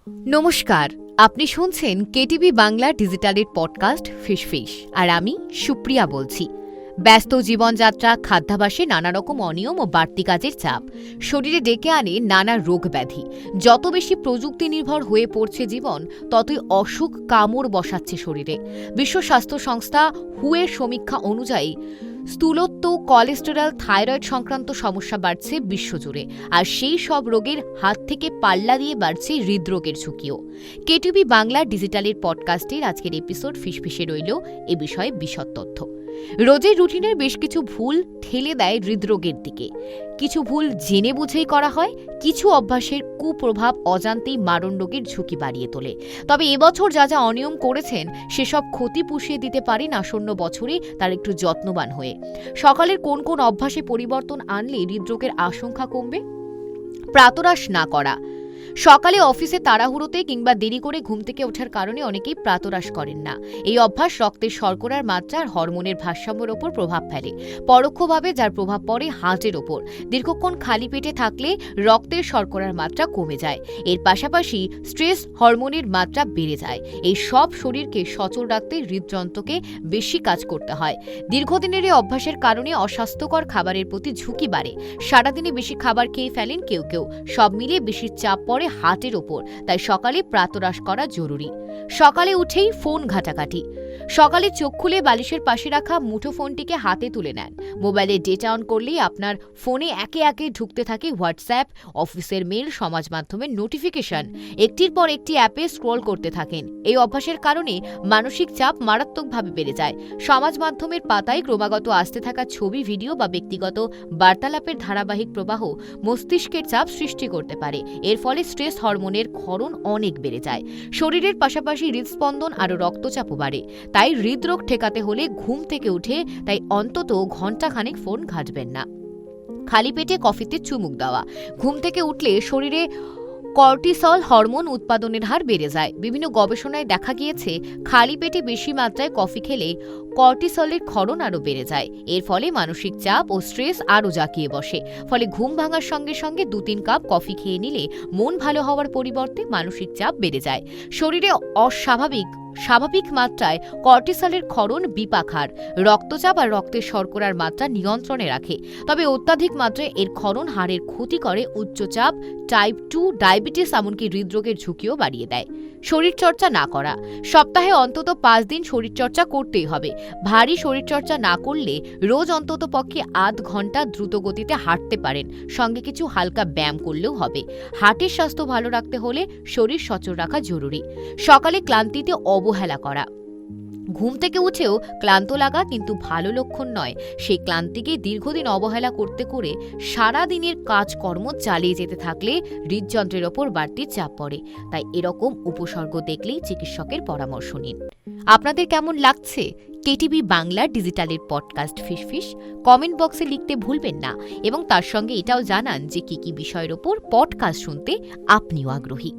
নমস্কার, আপনি শুনছেন কেটিভি বাংলা ডিজিটালের পডকাস্ট ফিশ আর আমি সুপ্রিয়া বলছি। ব্যস্ত জীবনযাত্রা, খাদ্যাভ্যাসে নানা রকম অনিয়ম ও বাড়তি কাজের চাপ শরীরে ডেকে আনে নানা রোগ ব্যাধি। যত বেশি প্রযুক্তি নির্ভর হয়ে পড়ছে জীবন, ততই অসুখ কামড় বসাচ্ছে শরীরে। বিশ্ব স্বাস্থ্য সংস্থা WHO-এর সমীক্ষা অনুযায়ী স্থূলত্ব, কোলেস্টেরল, থাইরয়েড সংক্রান্ত সমস্যা বাড়ছে বিশ্বজুড়ে। আর সেই সব রোগের হাত থেকে পাল্লা দিয়ে বাড়ছে হৃদরোগের ঝুঁকিও। কেটিভি বাংলা ডিজিটালের পডকাস্টের আজকের এপিসোড ফিসফিসে রইল এ বিষয়ে বিশদ তথ্য। রোজের রুটিনের বেশ কিছু ভুল ঠেলে দেয় হৃদরোগের দিকে। কিছু ভুল জেনে বুঝেই করা হয়, কিছু অভ্যাসের কুপ্রভাব অজান্তেই মারণ রোগের ঝুঁকি বাড়িয়ে তোলে। তবে এবছর যা যা অনিয়ম করেছেন, সেসব ক্ষতি পুষিয়ে দিতে পারেন আসন্ন বছরে তার একটু যত্নবান হয়ে। সকালের কোন কোন অভ্যাসে পরিবর্তন আনলে হৃদরোগের আশঙ্কা কমবে? প্রাতরাশ না করা। সকালে অফিসে তাড়াহুড়োতে কিংবা দেরি করে ঘুম থেকে ওঠার কারণে অনেকেই প্রাতরাশ করেন না। এই অভ্যাস রক্তের শর্করার মাত্রা আর হরমোনের ভারসাম্যের ওপর প্রভাব ফেলে, পরোক্ষভাবে যার প্রভাব পড়ে হার্টের ওপর। দীর্ঘক্ষণ খালি পেটে থাকলে রক্তের শর্করার মাত্রা কমে যায়। এর পাশাপাশি স্ট্রেস হরমোনের মাত্রা বেড়ে যায়। এই সব শরীরকে সচল রাখতে হৃদযন্ত্রকে বেশি কাজ করতে হয়। দীর্ঘদিনের এই অভ্যাসের কারণে অস্বাস্থ্যকর খাবারের প্রতি ঝুঁকি বাড়ে। সারাদিনে বেশি খাবার খেয়ে ফেলেন কেউ। সব মিলিয়ে বেশি চাপ পড়ে হার্টের ওপর, তাই সকালে প্রাতরাশ করা জরুরি। সকালে উঠেই ফোন ঘাটাঘাটি। সকালে চোখ খুলে বালিশের পাশে রাখা মুঠো ফোনটিকে হাতে তুলে নেন। মোবাইলে ডেটা অন করলেই আপনার ফোনে একে একে ঢুকতে থাকে হোয়াটসঅ্যাপ, অফিসের মেল, সমাজ মাধ্যমের নোটিফিকেশন। একটির পর একটি অ্যাপে স্ক্রল করতে থাকেন। এই অভ্যাসের কারণে মানসিক চাপ মারাত্মকভাবে বেড়ে যায়। সমাজ মাধ্যমের পাতায় ক্রমাগত আসতে থাকা ছবি, ভিডিও বা ব্যক্তিগত বার্তালাপের ধারাবাহিক প্রবাহ মস্তিষ্কের চাপ সৃষ্টি করতে পারে। এর ফলে স্ট্রেস হরমোনের ক্ষরণ অনেক বেড়ে যায়। শরীরের পাশাপাশি হৃদস্পন্দন আরও রক্তচাপও বাড়ে। তাই হৃদরোগ ঠেকাতে হলে ঘুম থেকে উঠে অন্তত ঘণ্টাখানেক ফোন ঘাঁটবেন না। খালি পেটে কফিতে চুমুক দেওয়া। ঘুম থেকে উঠলে শরীরে কর্টিসল হরমোন উৎপাদনের হার বেড়ে যায়। বিভিন্ন গবেষণায় দেখা গিয়েছে, খালি পেটে বেশি মাত্রায় কফি খেলে কর্টিসলের ক্ষরণ আরও বেড়ে যায়। এর ফলে মানসিক চাপ ও স্ট্রেস আরও জাঁকিয়ে বসে। ফলে ঘুম ভাঙার সঙ্গে সঙ্গে 2-3 কাপ কফি খেয়ে নিলে মন ভালো হওয়ার পরিবর্তে মানসিক চাপ বেড়ে যায়। শরীরে স্বাভাবিক মাত্রায় কর্টিসলের ক্ষরণ বিপাক হার, রক্তচাপ আর রক্তের শর্করার মাত্রা নিয়ন্ত্রণে রাখে। তবে অত্যাধিক মাত্রায় এর ক্ষরণ হাড়ের ক্ষতি করে, উচ্চচাপ, টাইপ 2 ডায়াবেটিস, এমনকি হৃদরোগের ঝুঁকিও বাড়িয়ে দেয়। শরীরচর্চা না করা। সপ্তাহে অন্তত 5 দিন শরীরচর্চা করতেই হবে। ভারী শরীরচর্চা না করলে রোজ অন্তত পক্ষে আধ ঘন্টা দ্রুত গতিতে হাঁটতে পারেন। সঙ্গে কিছু হালকা ব্যায়াম করলেও হবে। হার্টের স্বাস্থ্য ভালো রাখতে হলে শরীর সচল রাখা জরুরি। সকালে ক্লান্তিতে অবহেলা করা। ঘুম থেকে উঠেও ক্লান্ত লাগা কিন্তু ভালো লক্ষণ নয়। সেই ক্লান্তিকে দীর্ঘদিন অবহেলা করতে করে সারাদিনের কাজকর্ম চালিয়ে যেতে থাকলে হৃদযন্ত্রের ওপর বাড়তি চাপ পড়ে। তাই এরকম উপসর্গ দেখলেই চিকিৎসকের পরামর্শ নিন। আপনাদের কেমন লাগছে কেটিভি বাংলা ডিজিটালের পডকাস্ট ফিশ? কমেন্ট বক্সে লিখতে ভুলবেন না এবং তার সঙ্গে এটাও জানান যে কি বিষয়ের ওপর পডকাস্ট শুনতে আপনিও আগ্রহী।